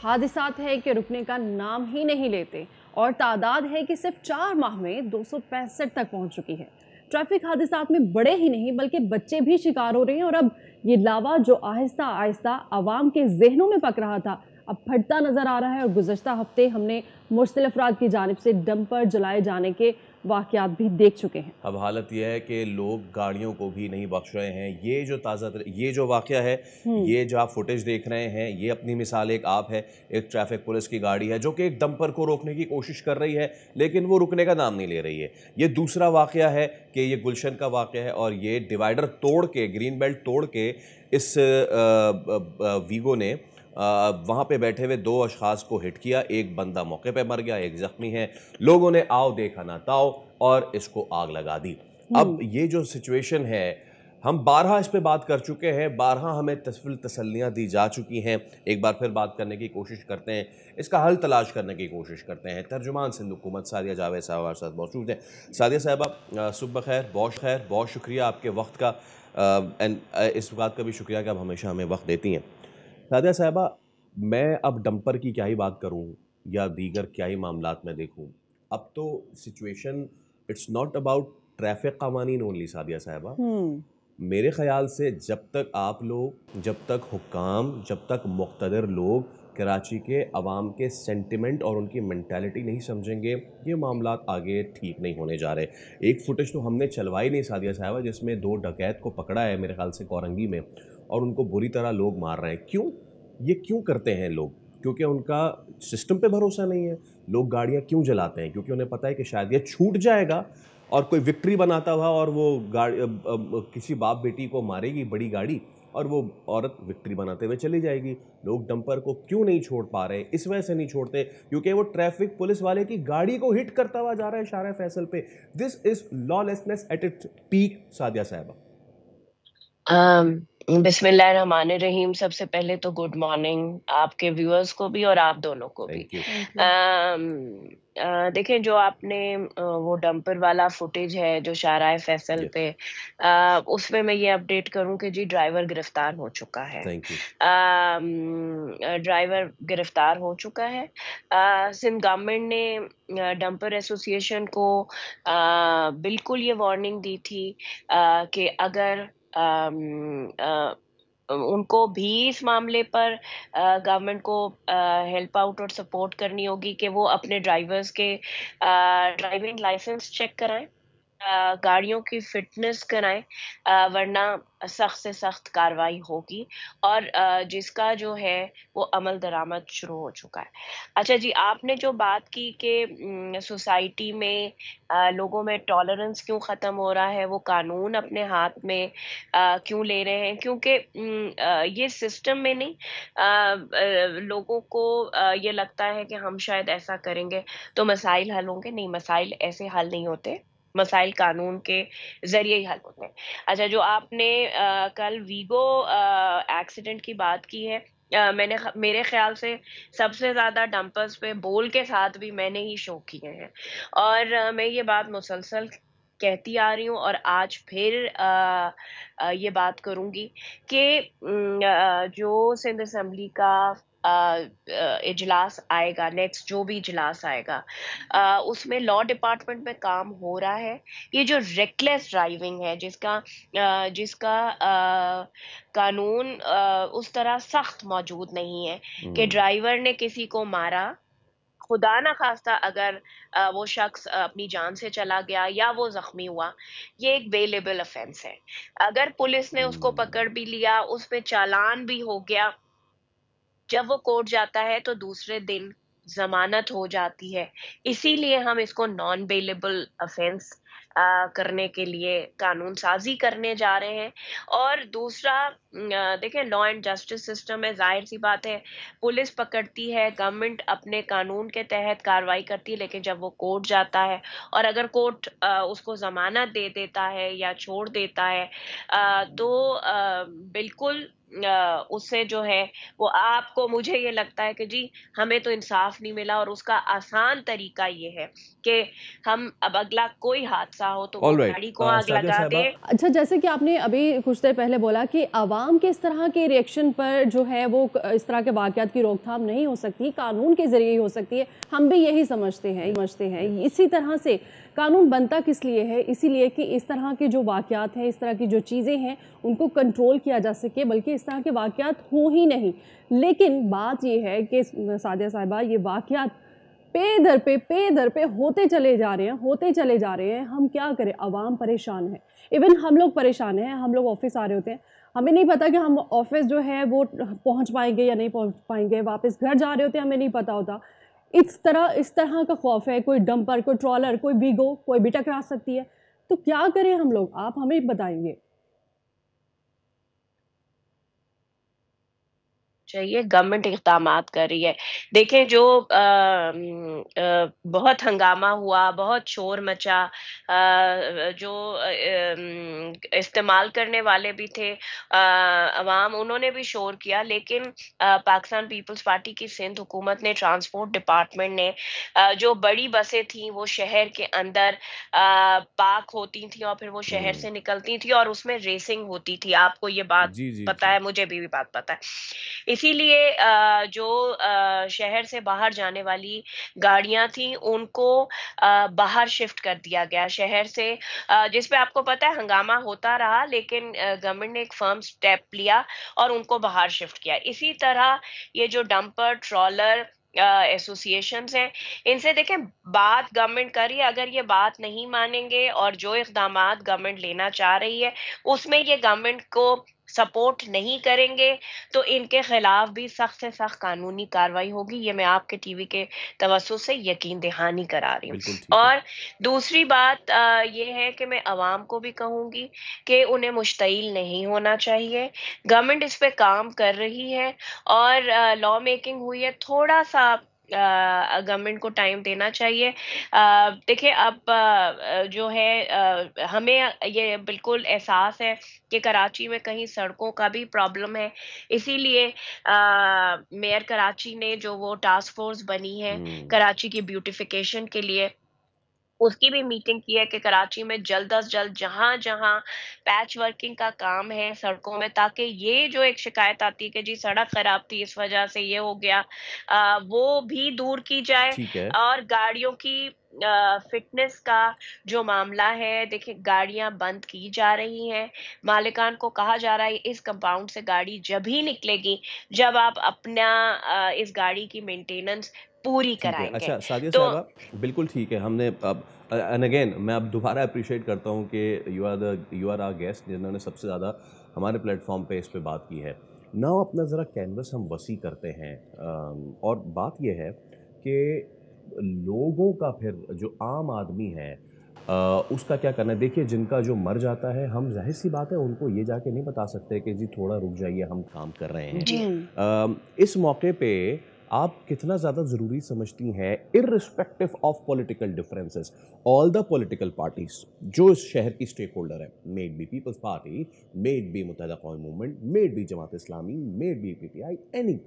हादिसात है कि रुकने का नाम ही नहीं लेते और तादाद है कि सिर्फ 4 माह में 265 तक पहुंच चुकी है। ट्रैफिक हादिसात में बड़े ही नहीं बल्कि बच्चे भी शिकार हो रहे हैं और अब ये लावा जो आहिस्ता आहिस्ता आवाम के जहनों में पक रहा था अब फटता नजर आ रहा है। और गुज़श्ता हफ्ते हमने मुर्सिल अफराद की जानिब से डंपर जलाए जाने के वाक़यात भी देख चुके हैं। अब हालत यह है कि लोग गाड़ियों को भी नहीं बख्श रहे हैं। ये जो वाक़या है, ये जो आप फुटेज देख रहे हैं, ये अपनी मिसाल एक आप है। एक ट्रैफिक पुलिस की गाड़ी है जो कि एक डंपर को रोकने की कोशिश कर रही है, लेकिन वो रुकने का नाम नहीं ले रही है। ये दूसरा वाक़या है कि ये गुलशन का वाक़या है और ये डिवाइडर तोड़ के, ग्रीन बेल्ट तोड़ के इस वीगो ने वहाँ पे बैठे हुए 2 अशख़ास को हिट किया। एक बंदा मौके पे मर गया, एक ज़ख्मी है। लोगों ने आओ देखा ना ताओ और इसको आग लगा दी। अब ये जो सिचुएशन है, हम बारहा इस पे बात कर चुके हैं, बारहा हमें तसल्लियाँ दी जा चुकी हैं। एक बार फिर बात करने की कोशिश करते हैं, इसका हल तलाश करने की कोशिश करते हैं। तर्जुमान सिंध हुकूमत सादिया जावेद साहब हमारे साथ मौजूद हैं। सादिया साहिबा, सुबह खैर, बहुत शुक्रिया आपके वक्त का, एंड इस बात का भी शुक्रिया कि आप हमेशा हमें वक्त देती हैं। सादिया साहिबा, मैं अब डंपर की क्या ही बात करूं या दीगर क्या ही मामलात में देखूं। अब तो situation, it's not about traffic कावानीन ओनली। सादिया साहिबा, मेरे ख्याल से जब तक हुक्काम, जब तक मुक़्तदर लोग कराची के अवाम के सेंटिमेंट और उनकी मेंटालिटी नहीं समझेंगे, ये मामलात आगे ठीक नहीं होने जा रहे। एक फुटेज तो हमने चलवाई नहीं सादिया साहिबा, जिसमें 2 डकैत को पकड़ा है मेरे ख्याल से कोरंगी में, और उनको बुरी तरह लोग मार रहे हैं। क्यों? ये क्यों करते हैं लोग? क्योंकि उनका सिस्टम पे भरोसा नहीं है। लोग गाड़ियाँ क्यों जलाते हैं? क्योंकि उन्हें पता है कि शायद ये छूट जाएगा और कोई विक्ट्री बनाता हुआ और वो किसी बाप बेटी को मारेगी बड़ी गाड़ी और वो औरत विक्ट्री बनाते हुए चली जाएगी। लोग डंपर को क्यों नहीं छोड़ पा रहे? इस वजह से नहीं छोड़ते क्योंकि वो ट्रैफिक पुलिस वाले की गाड़ी को हिट करता हुआ जा रहा है शारा फैसल पे। This is lawlessness at its peak. Sadia साहिबा, बिस्मिल्लाहिर्रहमानिर्रहीम। सबसे पहले तो गुड मॉर्निंग आपके व्यूअर्स को भी और आप दोनों को भी। Thank you. Thank you. देखें, जो आपने वो डंपर वाला फुटेज है जो शाहराह फैसल यस, पे, उसमें मैं ये अपडेट करूं कि जी ड्राइवर गिरफ्तार हो चुका है। Thank you. ड्राइवर गिरफ्तार हो चुका है। सिंध गवर्नमेंट ने डंपर एसोसिएशन को बिल्कुल ये वार्निंग दी थी कि अगर उनको भी इस मामले पर गवर्नमेंट को हेल्प आउट और सपोर्ट करनी होगी कि वो अपने ड्राइवर्स के ड्राइविंग लाइसेंस चेक कराएं, गाड़ियों की फिटनेस कराएं, वरना सख्त से सख्त कार्रवाई होगी। और जिसका जो है वो अमल दरामद शुरू हो चुका है। अच्छा जी, आपने जो बात की कि सोसाइटी में लोगों में टॉलरेंस क्यों ख़त्म हो रहा है, वो कानून अपने हाथ में क्यों ले रहे हैं, क्योंकि ये सिस्टम में नहीं, लोगों को ये लगता है कि हम शायद ऐसा करेंगे तो मसाइल हल होंगे। नहीं, मसाइल ऐसे हल नहीं होते, मसाइल कानून के ज़रिए ही हल होते हैं। अच्छा, जो आपने कल वीगो एक्सीडेंट की बात की है, मेरे ख़्याल से सबसे ज़्यादा डंपर्स पे बोल के साथ भी मैंने ही शो किए हैं। और मैं ये बात मुसलसल कहती आ रही हूँ और आज फिर ये बात करूँगी कि जो सिंध असेंबली का इजलास आएगा, नेक्स्ट जो भी इजलास आएगा, उसमें लॉ डिपार्टमेंट में काम हो रहा है। ये जो रेकलेस ड्राइविंग है, जिसका कानून उस तरह सख्त मौजूद नहीं है कि ड्राइवर ने किसी को मारा, खुदा ना खास्ता अगर वो शख्स अपनी जान से चला गया या वो जख्मी हुआ, ये एक बेलेबल ऑफेंस है। अगर पुलिस ने उसको पकड़ भी लिया, उस पे चालान भी हो गया, जब वो कोर्ट जाता है तो दूसरे दिन जमानत हो जाती है। इसीलिए हम इसको नॉन बेलेबल ऑफेंस करने के लिए कानून साजी करने जा रहे हैं। और दूसरा, देखें, लॉ एंड जस्टिस सिस्टम है, जाहिर सी बात है, पुलिस पकड़ती है, गवर्नमेंट अपने कानून के तहत कार्रवाई करती है, लेकिन जब वो कोर्ट जाता है और अगर कोर्ट उसको जमानत दे देता है या छोड़ देता है, तो बिल्कुल उससे जो है वो आपको, मुझे ये लगता है कि जी हमें तो इंसाफ नहीं मिला। और उसका आसान तरीका ये है कि हम अब अगला कोई हादसा हादसा हो तो वो ऑल राइट, गाड़ी को आग सादिया लगा साहिबा, दे। अच्छा, जैसे कि आपने अभी कुछ देर पहले बोला कि आवाम के इस तरह के रिएक्शन पर जो है वो इस तरह के वाक़यात की रोकथाम नहीं हो सकती, कानून के ज़रिए ही हो सकती है। हम भी यही समझते हैं। इसी तरह से कानून बनता किस लिए है? इसीलिए कि इस तरह के जो वाक़यात हैं, इस तरह की जो चीज़ें हैं, उनको कंट्रोल किया जा सके, बल्कि इस तरह के वाक़यात हों ही नहीं। लेकिन बात ये है कि सादिया साहिबा, ये वाक़यात पे दर पे होते चले जा रहे हैं। हम क्या करें? आवाम परेशान है, इवन हम लोग परेशान हैं। हम लोग ऑफिस आ रहे होते हैं, हमें नहीं पता कि हम ऑफिस जो है वो पहुंच पाएंगे या नहीं पहुंच पाएंगे, वापस घर जा रहे होते हैं, हमें नहीं पता होता। इस तरह का खौफ है। कोई डंपर, कोई ट्रॉलर, कोई वीगो, कोई भी टकरा सकती है। तो क्या करें हम लोग? आप हमें बताएंगे। चाहिए, गवर्नमेंट इक़दामात कर रही है। देखें, जो बहुत हंगामा हुआ, बहुत शोर मचा, जो इस्तेमाल करने वाले भी थे, अवाम, उन्होंने भी शोर किया, लेकिन पाकिस्तान पीपल्स पार्टी की सिंध हुकूमत ने, ट्रांसपोर्ट डिपार्टमेंट ने, जो बड़ी बसें थीं वो शहर के अंदर पार्क होती थी और फिर वो शहर हम्म, से निकलती थी और उसमें रेसिंग होती थी। आपको ये बात जी जी पता जी, है, मुझे भी बात पता है। इसीलिए जो शहर से बाहर जाने वाली गाड़ियां थी उनको बाहर शिफ्ट कर दिया गया शहर से, जिस पे आपको पता है हंगामा होता रहा, लेकिन गवर्नमेंट ने एक फर्म स्टेप लिया और उनको बाहर शिफ्ट किया। इसी तरह ये जो डंपर ट्रॉलर एसोसिएशंस हैं, इनसे देखें, बात गवर्नमेंट कर रही है, अगर ये बात नहीं मानेंगे और जो इक़दामात गवर्नमेंट लेना चाह रही है उसमें ये गवर्नमेंट को सपोर्ट नहीं करेंगे, तो इनके खिलाफ भी सख्त से सख्त कानूनी कार्रवाई होगी। ये मैं आपके टीवी के तवज्जुह से यकीन दहानी करा रही हूँ। बिल्कुल ठीक है। और दूसरी बात ये है कि मैं अवाम को भी कहूंगी कि उन्हें मुश्तइल नहीं होना चाहिए। गवर्नमेंट इस पे काम कर रही है और लॉ मेकिंग हुई है। थोड़ा सा गवर्नमेंट को टाइम देना चाहिए। देखिए, अब जो है हमें ये बिल्कुल एहसास है कि कराची में कहीं सड़कों का भी प्रॉब्लम है। इसीलिए मेयर कराची ने जो वो टास्क फोर्स बनी है हम्म, कराची की ब्यूटिफिकेशन के लिए, उसकी भी मीटिंग की है कि कराची में जल्द अज जल्द जहां जहां पैच वर्किंग का काम है सड़कों में, ताकि ये जो एक शिकायत आती है कि जी सड़क खराब थी इस वजह से ये हो गया, वो भी दूर की जाए। ठीक है। और गाड़ियों की फिटनेस का जो मामला है, देखिए गाड़ियां बंद की जा रही हैं, मालिकान को कहा जा रहा है इस कंपाउंड से गाड़ी जब ही निकलेगी जब आप अपना इस गाड़ी की मेंटेनेंस पूरी ठीक है। कराएंगे। अच्छा सादिया तो साहिबा, बिल्कुल ठीक है। हमने अब एंड अगेन मैं अब दोबारा अप्रिशिएट करता हूँ कि यू आर आवर गेस्ट जिन्होंने सबसे ज़्यादा हमारे प्लेटफॉर्म पे इस पे बात की है। नाउ अपना ज़रा कैनवस हम वसी करते हैं, और बात ये है कि लोगों का फिर जो आम आदमी है उसका क्या करना है? देखिए, जिनका जो मर जाता है, हम ज़ाहिर सी बात है उनको ये जाके नहीं बता सकते कि जी थोड़ा रुक जाइए, हम काम कर रहे हैं। जी, इस मौके पे आप कितना ज़्यादा ज़रूरी समझती हैं, irrespective of political differences, all the political parties जो इस शहर की स्टेक होल्डर है, maybe Peoples Party, maybe Muttahida Qaumi Movement, maybe Jamaat Islami, maybe PTI, any,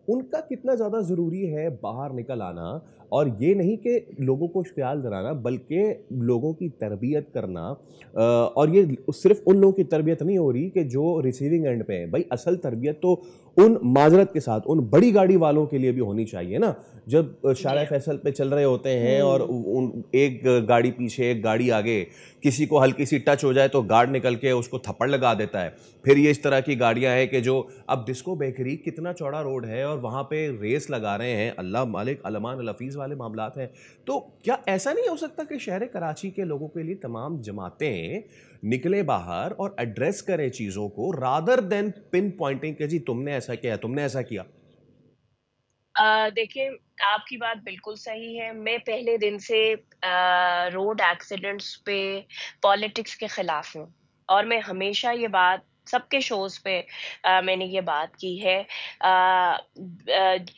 उनका कितना ज़्यादा ज़रूरी है बाहर निकल आना? और ये नहीं कि लोगों को इश्तियाल दिलाना, बल्कि लोगों की तरबियत करना। और ये सिर्फ उन लोगों की तरबियत नहीं हो रही कि जो रिसीविंग एंड पे हैं। भाई, असल तरबियत तो उन माजरत के साथ उन बड़ी गाड़ी वालों के लिए भी होनी चाहिए ना, जब शारा जी। फैसल पे चल रहे होते हैं और उन एक गाड़ी पीछे एक गाड़ी आगे, किसी को हल्की सी टच हो जाए तो गार्ड निकल के उसको थप्पड़ लगा देता है। फिर ये इस तरह की गाड़ियां हैं कि जो अब डिस्को बेकरी, कितना चौड़ा रोड है और वहाँ पे रेस लगा रहे हैं, अल्लाह मालिक अलमान अलफीज़ वाले मामलात हैं। तो क्या ऐसा नहीं हो सकता कि शहर कराची के लोगों के लिए तमाम जमातें निकले बाहर और एड्रेस करें चीज़ों को, रादर देन पिन पॉइंटिंग कि जी तुमने ऐसा किया, तुमने ऐसा किया? देखिए, आपकी बात बिल्कुल सही है। मैं पहले दिन से रोड एक्सीडेंट्स पे पॉलिटिक्स के खिलाफ हूँ और मैं हमेशा ये बात सबके शोज़ पे मैंने ये बात की है।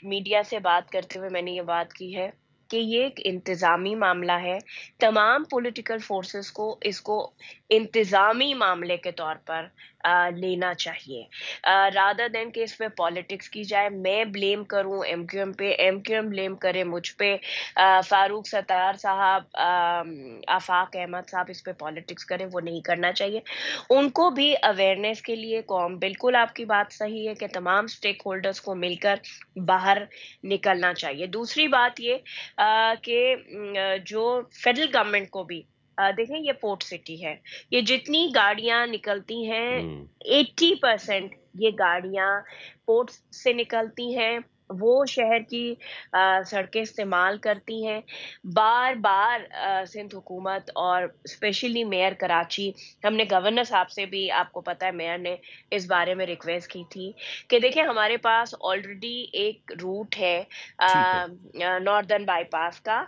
मीडिया से बात करते हुए मैंने ये बात की है कि ये एक इंतज़ामी मामला है। तमाम पॉलिटिकल फ़ोर्सेस को इसको इंतज़ामी मामले के तौर पर लेना चाहिए, रादर देन कि इस पे पॉलिटिक्स की जाए। मैं ब्लेम करूं एमक्यूएम पे, एमक्यूएम ब्लेम करे मुझ पे, फारूक सत्तार साहब, आफाक अहमद साहब इस पे पॉलिटिक्स करें, वो नहीं करना चाहिए। उनको भी अवेयरनेस के लिए कौम, बिल्कुल आपकी बात सही है कि तमाम स्टेक होल्डर्स को मिलकर बाहर निकलना चाहिए। दूसरी बात ये कि जो फेडरल गवर्नमेंट को भी देखें, ये पोर्ट सिटी है, ये जितनी गाड़ियां निकलती हैं 80% ये गाड़ियां पोर्ट से निकलती हैं, वो शहर की सड़कें इस्तेमाल करती हैं। बार बार सिंध हुकूमत और स्पेशली मेयर कराची, हमने गवर्नर साहब से भी, आपको पता है मेयर ने इस बारे में रिक्वेस्ट की थी कि देखिए हमारे पास ऑलरेडी एक रूट है ठीक है। नॉर्दर्न बाईपास का,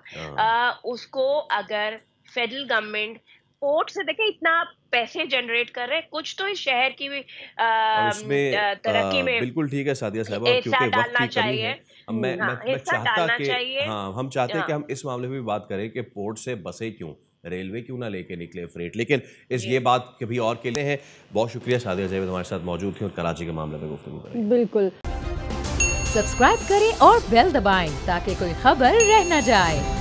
उसको अगर फेडरल गवर्नमेंट पोर्ट से, देखें इतना पैसे जनरेट कर रहे हैं, कुछ तो इस शहर की भी अब इसमें तरक्की में बिल्कुल ठीक है सादिया साहब, और हिस्सा क्योंकि वक्त डालना की कमी है, चाहिए। अब मैं हाँ, मैं हिस्सा चाहता डालना कि चाहिए। हाँ, हम चाहते हैं कि हाँ, हम इस मामले में भी बात करें कि पोर्ट से बसें क्यों, रेलवे क्यों ना लेके निकले फ्रेट, लेकिन जी। ये बात कभी और के लिए है। बहुत शुक्रिया सादिया जावेद हमारे साथ मौजूद थी और कराची के मामले में गुफ्तगू करें। बिल्कुल। सब्सक्राइब करें और बेल दबाएं ताकि कोई खबर रह न जाए।